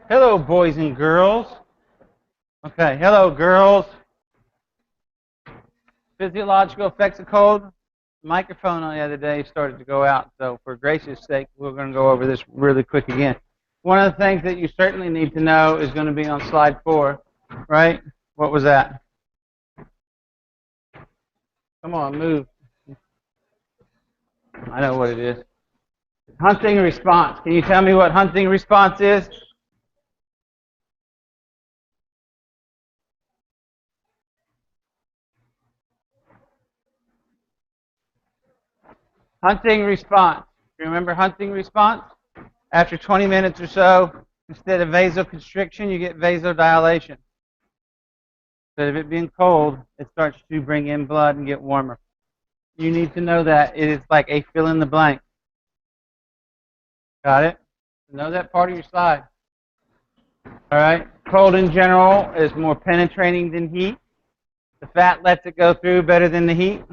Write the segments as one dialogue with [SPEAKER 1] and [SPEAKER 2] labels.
[SPEAKER 1] Hello, boys and girls. Okay, hello, girls. Physiological effects of cold. Microphone on the other day started to go out, so for gracious sake, we're going to go over this really quick again. One of the things that you certainly need to know is going to be on slide 4, right? What was that? Come on, move. I know what it is. Hunting response. Can you tell me what hunting response is? Hunting response. You remember hunting response? After 20 minutes or so, instead of vasoconstriction, you get vasodilation. Instead of it being cold, it starts to bring in blood and get warmer. You need to know that. It is like a fill in the blank. Got it? Know that part of your slide. All right. Cold in general is more penetrating than heat. The fat lets it go through better than the heat.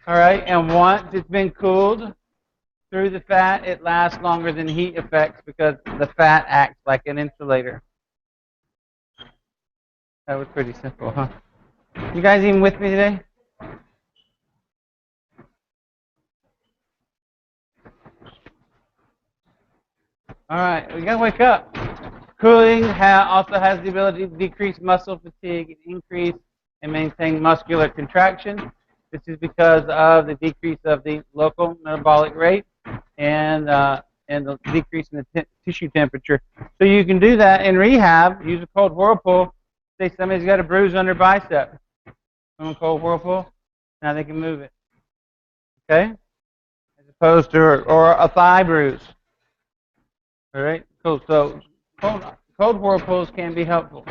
[SPEAKER 1] All right. And once it's been cooled through the fat, it lasts longer than heat effects because the fat acts like an insulator. That was pretty simple, huh? You guys even with me today? All right, we gotta wake up. Cooling also has the ability to decrease muscle fatigue and increase and maintain muscular contraction. This is because of the decrease of the local metabolic rate and the decrease in the tissue temperature. So you can do that in rehab. Use a cold whirlpool. Say somebody's got a bruise on their bicep. Someone cold whirlpool. Now they can move it. Okay? As opposed to or a thigh bruise. All right, cool. So cold whirlpools can be helpful.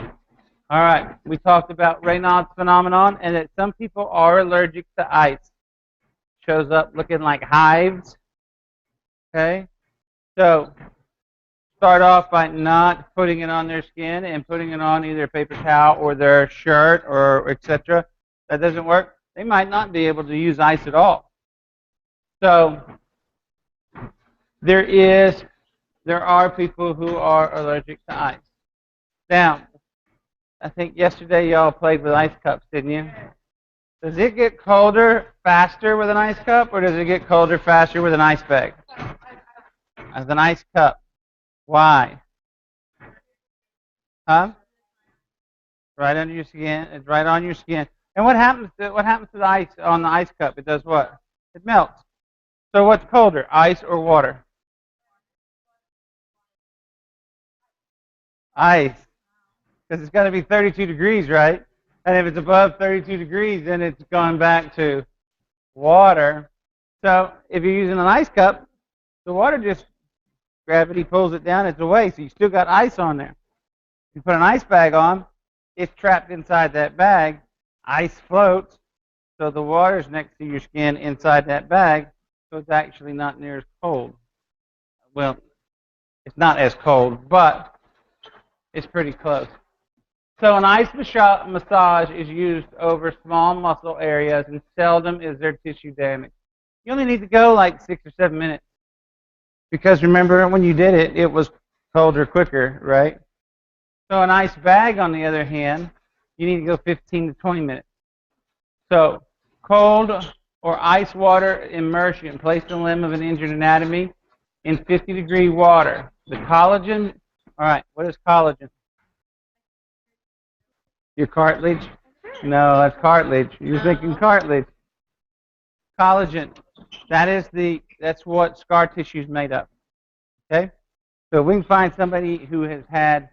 [SPEAKER 1] All right, we talked about Raynaud's phenomenon and that some people are allergic to ice. Shows up looking like hives. Okay, so start off by not putting it on their skin and putting it on either a paper towel or their shirt or etc. That doesn't work. They might not be able to use ice at all. So there are people who are allergic to ice. Now, I think yesterday y'all played with ice cups, didn't you? Does it get colder faster with an ice cup, or does it get colder faster with an ice bag? As an ice cup. Why? Huh? Right under your skin. It's right on your skin. And what happens to the ice on the ice cup? It does what? It melts. So what's colder, ice or water? Ice. Because it's got to be 32 degrees, right? And if it's above 32 degrees, then it's gone back to water. So if you're using an ice cup, the water just, gravity pulls it down, it's away. So you still got ice on there. You put an ice bag on, it's trapped inside that bag. Ice floats, so the water's next to your skin inside that bag, so it's actually not near as cold. Well, it's not as cold, but it's pretty close. So an ice massage is used over small muscle areas, and seldom is there tissue damage. You only need to go like 6 or 7 minutes. Because remember, when you did it, it was colder quicker, right? So an ice bag, on the other hand, you need to go 15 to 20 minutes. So cold or ice water immersion. Place the limb of an injured anatomy in 50-degree water. The collagen, all right, what is collagen? Your cartilage? No, that's cartilage. You're thinking cartilage. Collagen. That's what scar tissue is made of. Okay? So we can find somebody who has had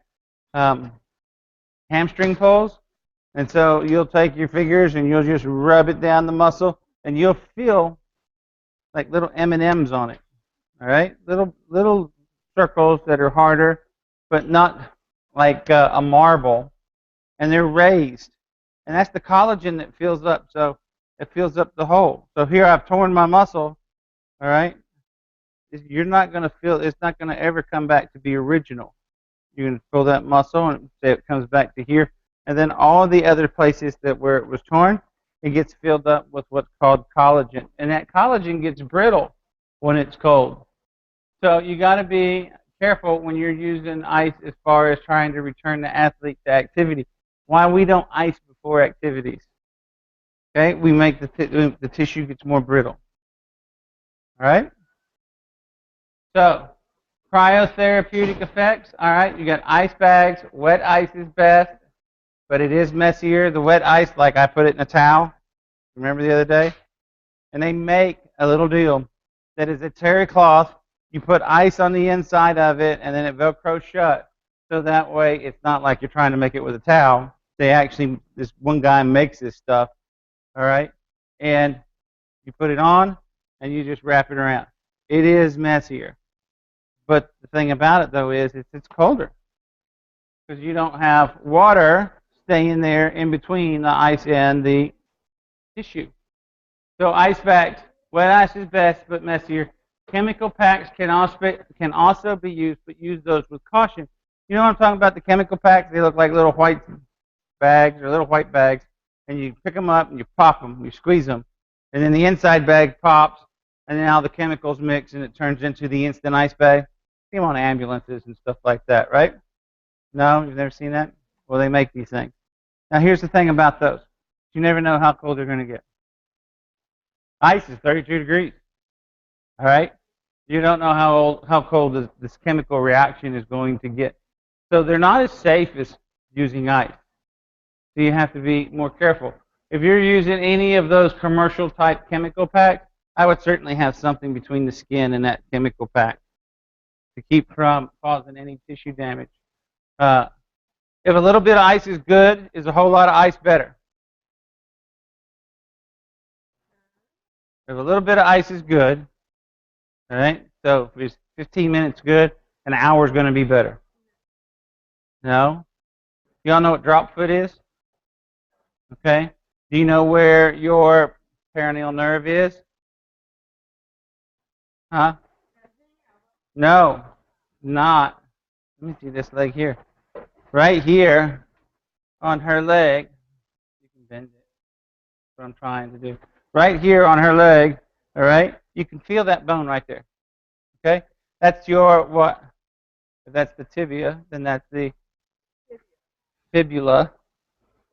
[SPEAKER 1] hamstring pulls, and so you'll take your fingers and you'll just rub it down the muscle, and you'll feel like little M&Ms on it. All right? Little circles that are harder, but not like a marble. And they're raised. And that's the collagen that fills up. So it fills up the hole. So here I've torn my muscle. All right? You're not going to feel, it's not going to ever come back to be original. You can pull that muscle and say it comes back to here. And then all the other places where it was torn, it gets filled up with what's called collagen. And that collagen gets brittle when it's cold. So you got to be careful when you're using ice as far as trying to return the athlete to activity. Why we don't ice before activities? Okay, we make the tissue gets more brittle. All right. So cryotherapeutic effects. All right, you got ice bags. Wet ice is best, but it is messier. The wet ice, like I put it in a towel. Remember the other day? And they make a little deal that is a terry cloth. You put ice on the inside of it, and then it velcros shut. So that way, it's not like you're trying to make it with a towel. They actually, this one guy makes this stuff. All right, and you put it on, and you just wrap it around. It is messier. But the thing about it, though, is it's colder because you don't have water staying there in between the ice and the tissue. So ice packs, wet ice is best, but messier. Chemical packs can also be used, but use those with caution. You know what I'm talking about? The chemical packs, they look like little white bags or little white bags, and you pick them up and you pop them, you squeeze them, and then the inside bag pops, and then all the chemicals mix, and it turns into the instant ice bag. See them on ambulances and stuff like that, right? No? You've never seen that? Well, they make these things. Now, here's the thing about those. You never know how cold they're going to get. Ice is 32 degrees, all right? You don't know how cold this chemical reaction is going to get. So they're not as safe as using ice. So you have to be more careful. If you're using any of those commercial type chemical packs, I would certainly have something between the skin and that chemical pack to keep from causing any tissue damage. If a little bit of ice is good, is a whole lot of ice better? If a little bit of ice is good, all right, so if it's 15 minutes good, an hour is going to be better. No? You all know what drop foot is? Okay. Do you know where your perineal nerve is? Huh? No, not. Let me see this leg here. Right here on her leg. You can bend it. That's what I'm trying to do. Right here on her leg, all right? You can feel that bone right there. Okay? That's your what? If that's the tibia, then that's the fibula.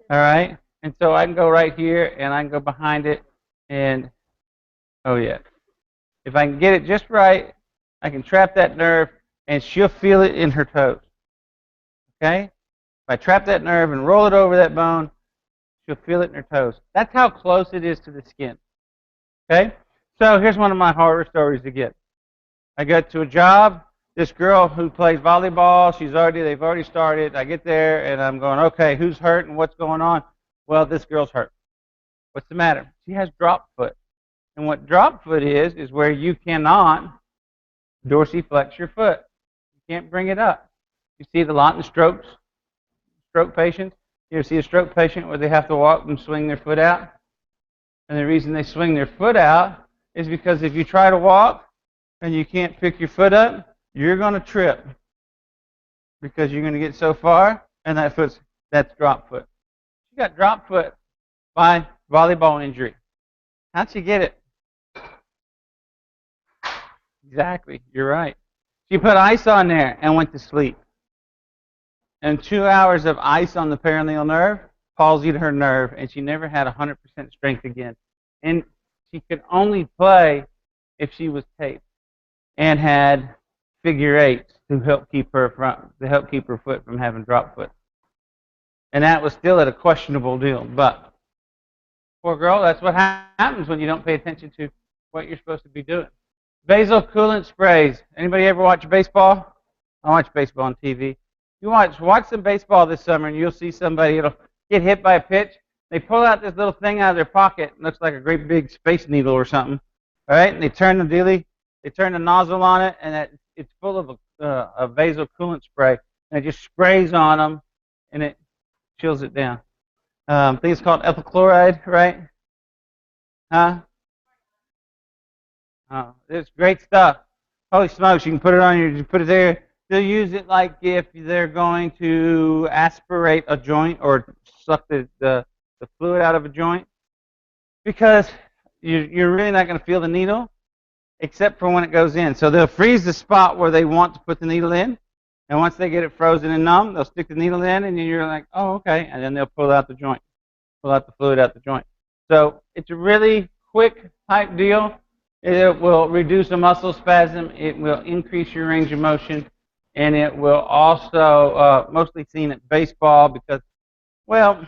[SPEAKER 1] All right? And so I can go right here and I can go behind it and, oh yeah. If I can get it just right, I can trap that nerve and she'll feel it in her toes. Okay? If I trap that nerve and roll it over that bone, she'll feel it in her toes. That's how close it is to the skin. Okay? So here's one of my horror stories again. I got to a job. This girl who plays volleyball, they've already started. I get there and I'm going, okay, who's hurt and what's going on? Well, this girl's hurt. What's the matter? She has drop foot. And what drop foot is where you cannot dorsiflex your foot. You can't bring it up. You see it a lot in stroke patients. You ever see a stroke patient where they have to walk and swing their foot out? And the reason they swing their foot out is because if you try to walk and you can't pick your foot up, you're going to trip because you're going to get so far, and that's drop foot. She got drop foot by volleyball injury. How'd she get it? Exactly, you're right. She put ice on there and went to sleep. And 2 hours of ice on the perineal nerve palsied her nerve, and she never had 100% strength again. And she could only play if she was taped and had figure eights to help keep her foot from having drop foot. And that was still at a questionable deal. But poor girl, that's what happens when you don't pay attention to what you're supposed to be doing. Basal coolant sprays. Anybody ever watch baseball? I watch baseball on TV. You watch some baseball this summer, and you'll see somebody that'll get hit by a pitch. They pull out this little thing out of their pocket. It looks like a great big space needle or something. All right, and they turn the nozzle on it, and it's full of a basal coolant spray, and it just sprays on them, and it chills it down. I think it's called ethyl chloride, right? Huh? Oh, it's great stuff. Holy smokes, you can put it on you put it there. They'll use it like if they're going to aspirate a joint or suck the fluid out of a joint, because you're really not going to feel the needle, except for when it goes in. So they'll freeze the spot where they want to put the needle in, and once they get it frozen and numb, they'll stick the needle in, and then you're like, oh, okay, and then they'll pull out the joint, pull out the fluid out the joint. So it's a really quick type deal. It will reduce a muscle spasm. It will increase your range of motion, and it will also mostly seen at baseball because, well,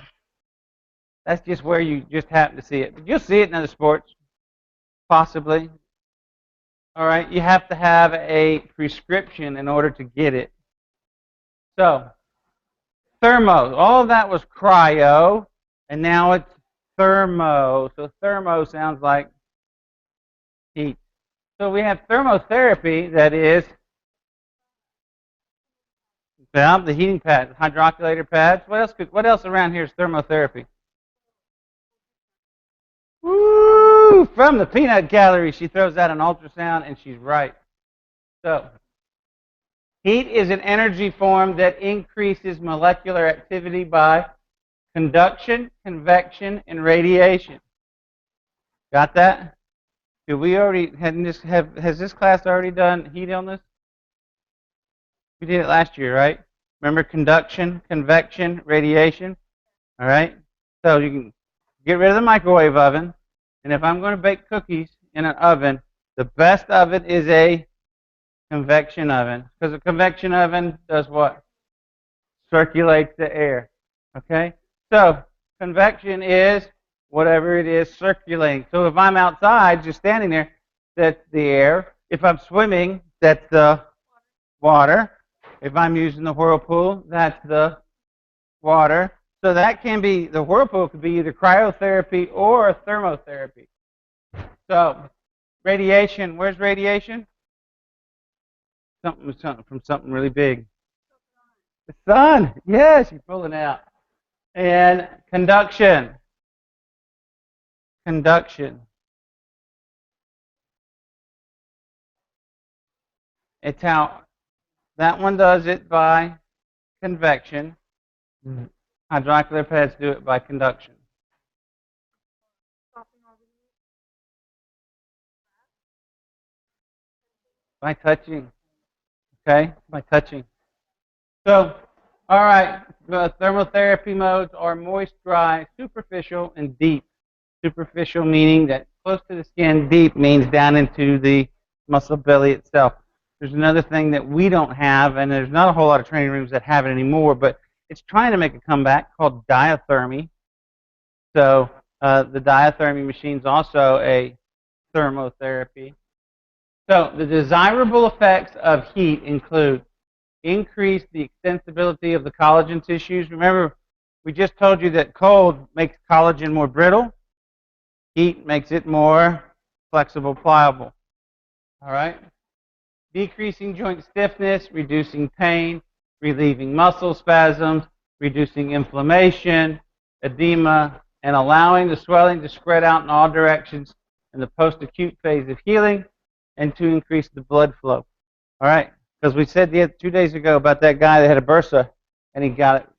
[SPEAKER 1] that's just where you just happen to see it. But you'll see it in other sports, possibly. All right, you have to have a prescription in order to get it. So, thermo, all of that was cryo, and now it's thermo. So thermo sounds like heat. So we have thermotherapy, that is, well, the heating pads, hydrocollator pads. What else around here is thermotherapy? Woo! From the peanut gallery, she throws out an ultrasound, and she's right. So, heat is an energy form that increases molecular activity by conduction, convection, and radiation. Got that? Did we already has this class already done heat illness? We did it last year, right? Remember conduction, convection, radiation? All right? So you can get rid of the microwave oven, and if I'm going to bake cookies in an oven, the best oven is a convection oven, because a convection oven does what? Circulates the air. Okay? So convection is whatever it is circulating. So if I'm outside, just standing there, that's the air. If I'm swimming, that's the water. If I'm using the whirlpool, that's the water. So that can be, the whirlpool could be either cryotherapy or thermotherapy. So radiation, where's radiation? Something from something really big. The sun. Yes, you're pulling out. And conduction. Conduction. It's how that one does it by convection. Hydrocollator pads do it by conduction. By touching. Okay? By touching. So, all right, the thermotherapy modes are moist, dry, superficial, and deep. Superficial meaning that close to the skin, deep means down into the muscle belly itself. There's another thing that we don't have, and there's not a whole lot of training rooms that have it anymore, but it's trying to make a comeback called diathermy. So the diathermy machine is also a thermotherapy. So the desirable effects of heat include increase the extensibility of the collagen tissues. Remember, we just told you that cold makes collagen more brittle. Heat makes it more flexible, pliable. All right? Decreasing joint stiffness, reducing pain, relieving muscle spasms, reducing inflammation, edema, and allowing the swelling to spread out in all directions in the post-acute phase of healing, and to increase the blood flow. All right? Because we said 2 days ago about that guy that had a bursa, and he got it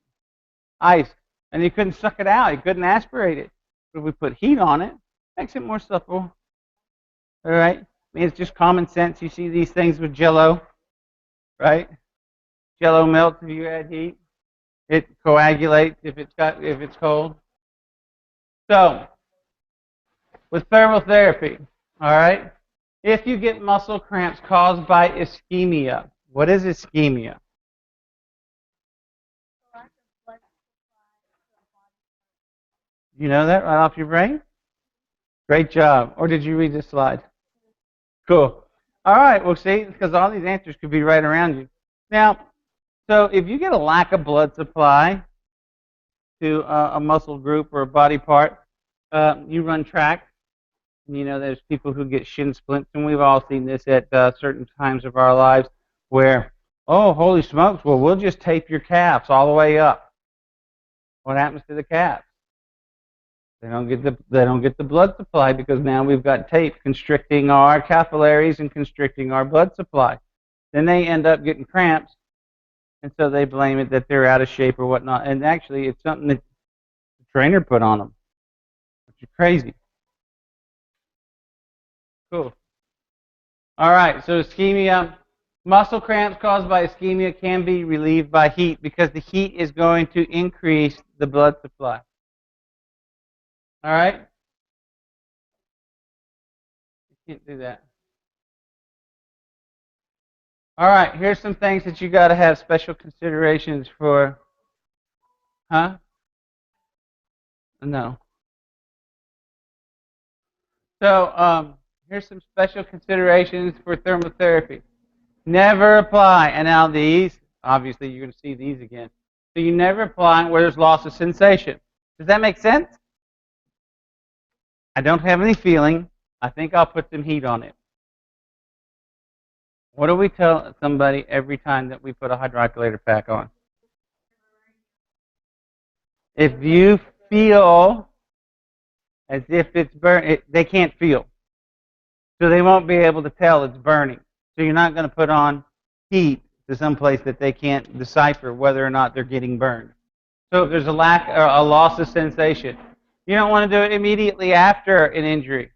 [SPEAKER 1] ice, and he couldn't suck it out. He couldn't aspirate it. But if we put heat on it, it makes it more supple. All right? I mean, it's just common sense. You see these things with Jell-O, right? Jell-O melts if you add heat. It coagulates if it's cold. So, with thermotherapy, all right, if you get muscle cramps caused by ischemia, what is ischemia? You know that right off your brain? Great job. Or did you read this slide? Cool. All right, well, see, because all these answers could be right around you. Now, so if you get a lack of blood supply to a muscle group or a body part, you run track. You know, there's people who get shin splints, and we've all seen this at certain times of our lives where, oh, holy smokes, well, we'll just tape your calves all the way up. What happens to the calves? They don't get the blood supply because now we've got tape constricting our capillaries and constricting our blood supply. Then they end up getting cramps, and so they blame it that they're out of shape or whatnot. And actually, it's something that the trainer put on them, which is crazy. Cool. All right, so ischemia, muscle cramps caused by ischemia can be relieved by heat because the heat is going to increase the blood supply. All right? You can't do that. All right, here's some things that you got to have special considerations for. Huh? No. So here's some special considerations for thermotherapy. Never apply, and now these, obviously you're going to see these again. So you never apply where there's loss of sensation. Does that make sense? I don't have any feeling. I think I'll put some heat on it. What do we tell somebody every time that we put a hydrocollator pack on? If you feel as if it's burning, they can't feel. So they won't be able to tell it's burning. So you're not going to put on heat to some place that they can't decipher whether or not they're getting burned. So if there's a lack or a loss of sensation, you don't want to do it immediately after an injury.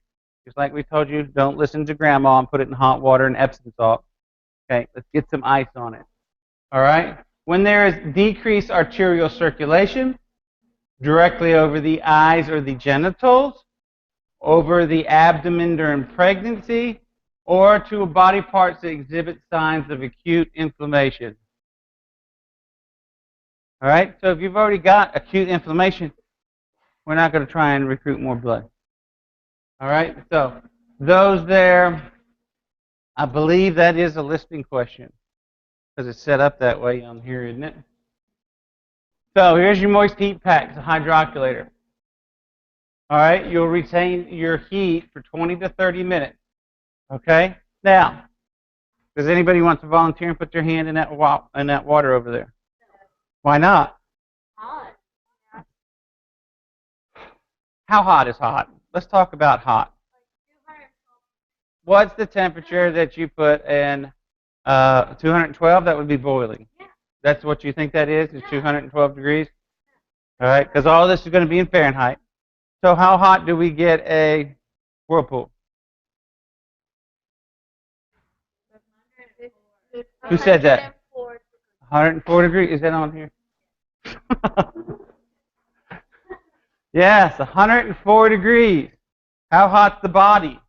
[SPEAKER 1] Just like we told you, don't listen to grandma and put it in hot water and Epsom salt. Okay, let's get some ice on it. All right? When there is decreased arterial circulation directly over the eyes or the genitals, over the abdomen during pregnancy, or to body parts that exhibit signs of acute inflammation. All right? So if you've already got acute inflammation, we're not going to try and recruit more blood. All right? So those there, I believe that is a listing question because it's set up that way on here, isn't it? So here's your moist heat pack, it's a hydrocollator. All right? You'll retain your heat for 20 to 30 minutes. Okay? Now, does anybody want to volunteer and put their hand in that water over there? Why not?
[SPEAKER 2] Hot.
[SPEAKER 1] How hot is hot? Let's talk about hot. What's the temperature that you put in 212? That would be boiling.
[SPEAKER 2] Yeah.
[SPEAKER 1] That's what you think that is 212 degrees? All right, because all this is going to be in Fahrenheit. So how hot do we get a whirlpool? Who said that? 104 degrees. Is that on here? Yes, 104 degrees. How hot's the body?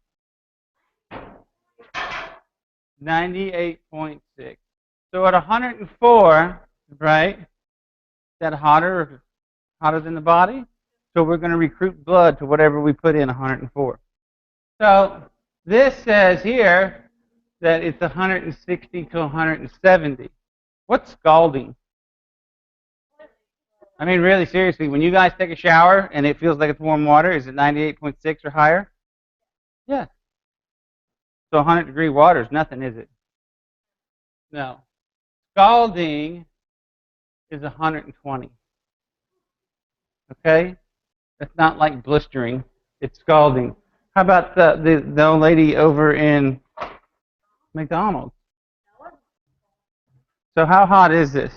[SPEAKER 1] 98.6. So at 104, right? Is that hotter than the body? So we're going to recruit blood to whatever we put in 104. So this says here that it's 160 to 170. What's scalding? I mean, really, seriously, when you guys take a shower and it feels like it's warm water, is it 98.6 or higher? Yes. So 100-degree water is nothing, is it? No. Scalding is 120. Okay? That's not like blistering. It's scalding. How about the old lady over in McDonald's? So how hot is this?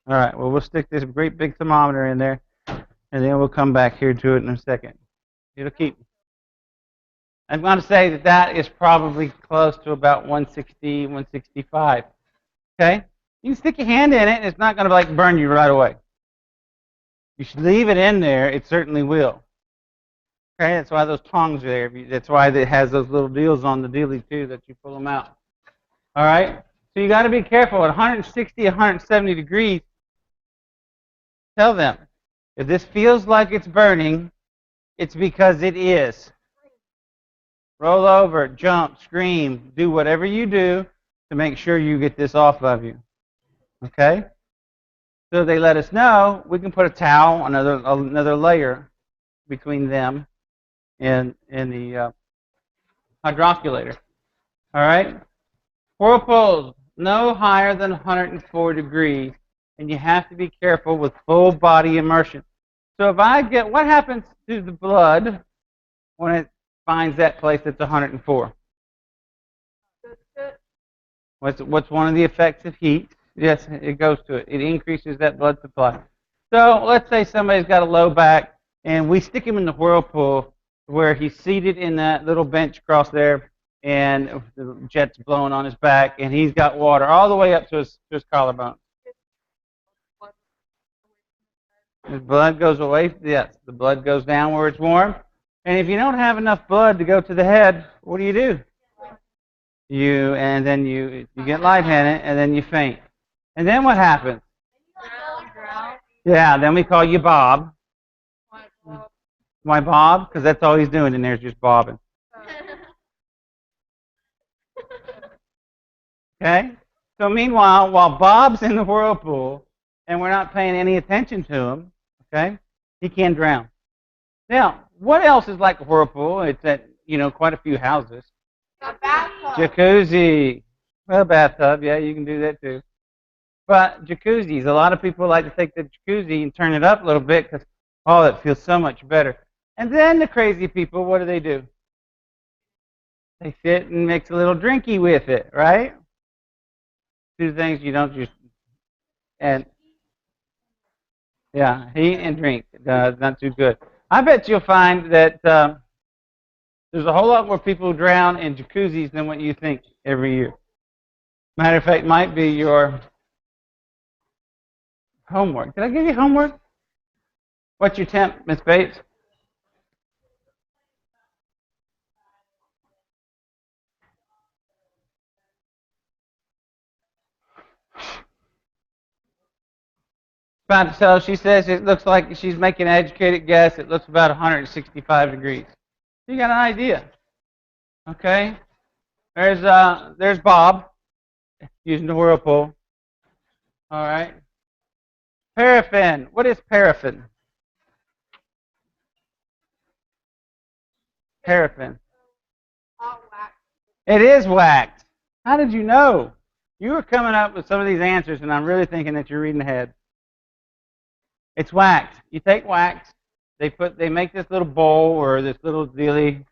[SPEAKER 1] All right, well, we'll stick this great big thermometer in there, and then we'll come back here to it in a second. It'll keep. I'm going to say that that is probably close to about 160, 165. Okay? You can stick your hand in it, and it's not going to like burn you right away. You should leave it in there. It certainly will. Okay? That's why those tongs are there. That's why it has those little deals on the dealie, too, that you pull them out. All right? So you got to be careful. At 160, 170 degrees, tell them, if this feels like it's burning, it's because it is. Roll over, jump, scream, do whatever you do to make sure you get this off of you. Okay? So they let us know, we can put a towel, another layer between them and the hydrocollator. All right? Whirlpools, no higher than 104 degrees. And you have to be careful with full body immersion. So if I get, what happens to the blood when it finds that place that's 104? What's one of the effects of heat? Yes, it goes to it. It increases that blood supply. So let's say somebody's got a low back, and we stick him in the whirlpool where he's seated in that little bench across there, and the jet's blowing on his back, and he's got water all the way up to his collarbone. His blood goes away. Yes, the blood goes down where it's warm. And if you don't have enough blood to go to the head, what do? You get lightheaded, and then you faint. And then what happens? Yeah, then we call you Bob. Why Bob? Because that's all he's doing in there is just bobbing. Okay? So meanwhile, while Bob's in the whirlpool and we're not paying any attention to him, okay, he can drown. Now, what else is like a whirlpool? It's at, quite a few houses.
[SPEAKER 2] A bathtub.
[SPEAKER 1] Jacuzzi. Well, bathtub, yeah, you can do that too. But jacuzzis, a lot of people like to take the jacuzzi and turn it up a little bit because, oh, it feels so much better. And then the crazy people, what do? They sit and mix a little drinky with it, right? Two things you don't just, and yeah, eat and drink. Not too good. I bet you'll find that there's a whole lot more people who drown in jacuzzis than what you think every year. Matter of fact, might be your homework. Did I give you homework? What's your temp, Miss Bates? So she says it looks like she's making an educated guess. It looks about 165 degrees. You got an idea. Okay. There's Bob using the whirlpool. All right. Paraffin. What is paraffin? Paraffin. It is wax. How did you know? You were coming up with some of these answers, and I'm really thinking that you're reading ahead. It's wax. You take wax. They make this little bowl or this little dealie.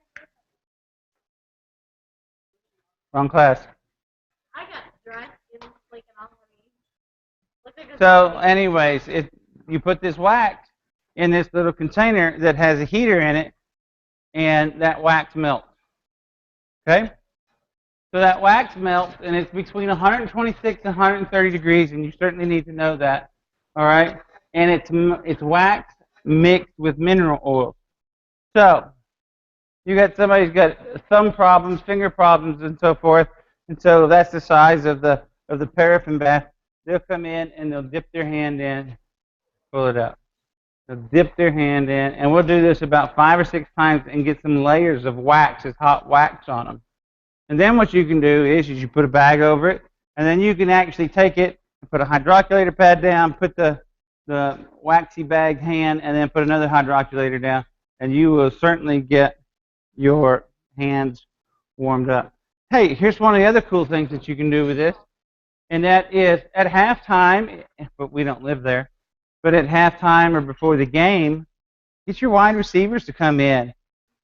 [SPEAKER 1] Wrong class.
[SPEAKER 2] I got dressed in like an Halloween.
[SPEAKER 1] So, anyways, you put this wax in this little container that has a heater in it, and that wax melts. Okay? So that wax melts, and it's between 126 and 130 degrees, and you certainly need to know that. All right? And it's wax mixed with mineral oil. So, you got somebody who's got thumb problems, finger problems, and so forth, and so that's the size of the paraffin bath. They'll come in and they'll dip their hand in, pull it up. They'll dip their hand in, and we'll do this about 5 or 6 times and get some layers of wax, this hot wax on them. And then what you can do is you put a bag over it, and then you can actually take it and put a hydroculator pad down, put the waxy bag hand, and then put another hydroculator down, and you will certainly get your hands warmed up. Hey, here's one of the other cool things that you can do with this, and that is at halftime, but we don't live there, but at halftime or before the game, get your wide receivers to come in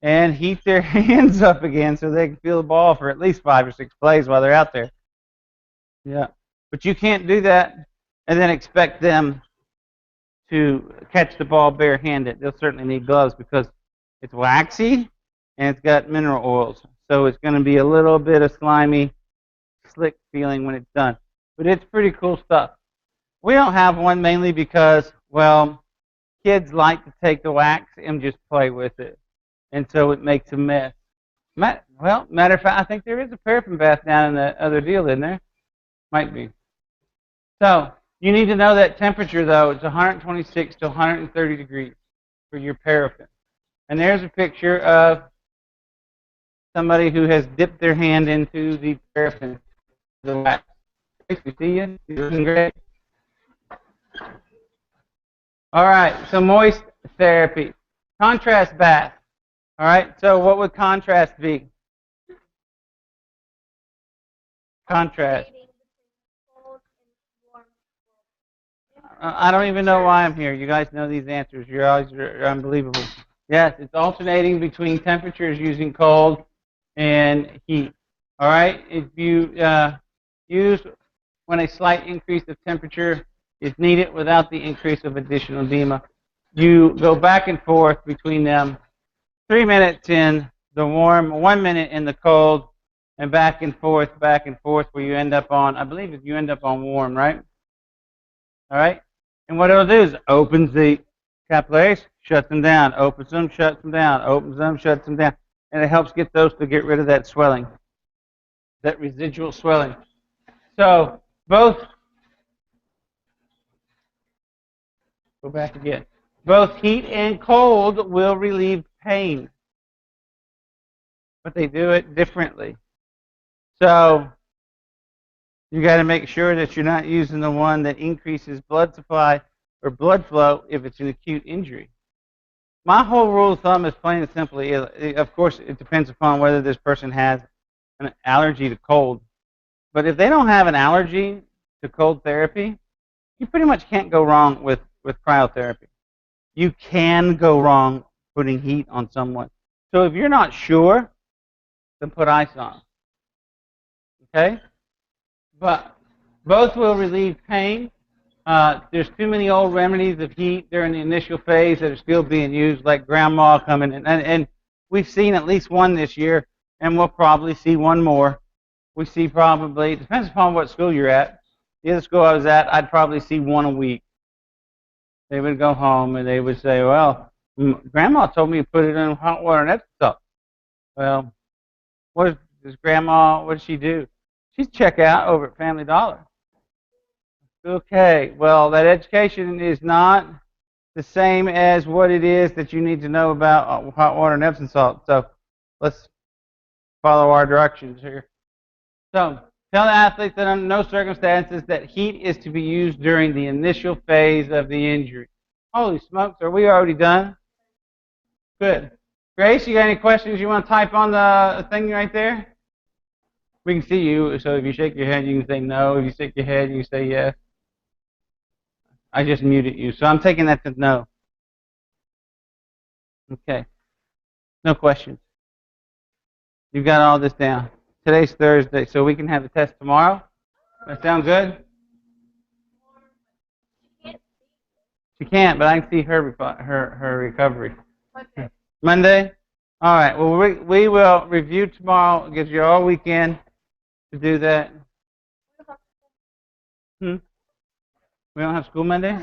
[SPEAKER 1] and heat their hands up again so they can feel the ball for at least 5 or 6 plays while they're out there. Yeah, but you can't do that and then expect them to catch the ball barehanded. They'll certainly need gloves because it's waxy and it's got mineral oils. So it's going to be a little bit of slimy, slick feeling when it's done. But it's pretty cool stuff. We don't have one mainly because, well, kids like to take the wax and just play with it. And so it makes a mess. Well, matter of fact, I think there is a paraffin bath down in the other deal, isn't there? Might be. So you need to know that temperature, though. It's 126 to 130 degrees for your paraffin. And there's a picture of somebody who has dipped their hand into the paraffin, the wax. Nice to see you. You're doing great. All right, so moist therapy. Contrast bath. All right, so what would contrast be? Contrast. I don't even know why I'm here. You guys know these answers. You're unbelievable. Yes, it's alternating between temperatures using cold and heat. All right, if you use when a slight increase of temperature is needed without the increase of additional edema, you go back and forth between them. 3 minutes in the warm, 1 minute in the cold, and back and forth, where you end up on, I believe you end up on warm, right? All right? And what it'll do is opens the capillaries, shuts them down, opens them, shuts them down, opens them, shuts them down. And it helps get those to get rid of that swelling, that residual swelling. So both, go back again, both heat and cold will relieve pain, but they do it differently. So you got to make sure that you're not using the one that increases blood supply or blood flow if it's an acute injury. My whole rule of thumb is plain and simply, of course, it depends upon whether this person has an allergy to cold. But if they don't have an allergy to cold therapy, you pretty much can't go wrong with cryotherapy. You can go wrong putting heat on someone. So if you're not sure, then put ice on. Okay? But both will relieve pain. There's too many old remedies of heat during the initial phase that are still being used, like grandma coming in. And we've seen at least one this year, and we'll probably see one more. We see probably, it depends upon what school you're at. The other school I was at, I'd probably see one a week. They would go home and they would say, well, grandma told me to put it in hot water and Epsom salt. Well, what does she do? She's check out over at Family Dollar. Okay, well, that education is not the same as what it is that you need to know about hot water and Epsom salt. So let's follow our directions here. So tell the athletes that under no circumstances that heat is to be used during the initial phase of the injury. Holy smokes, are we already done? Good. Grace, you got any questions you want to type on the thing right there? We can see you, so if you shake your head, you can say no. If you shake your head, you can say yes. I just muted you, so I'm taking that to no. Okay. No questions. You've got all this down. Today's Thursday, so we can have the test tomorrow. That sound good? She can't, but I can see her recovery.
[SPEAKER 2] Okay.
[SPEAKER 1] Monday? All right. Well, we will review tomorrow. It gives you all weekend to do that. We don't have school Monday?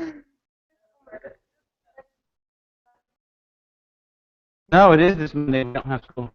[SPEAKER 1] No, it is this Monday. We don't have school.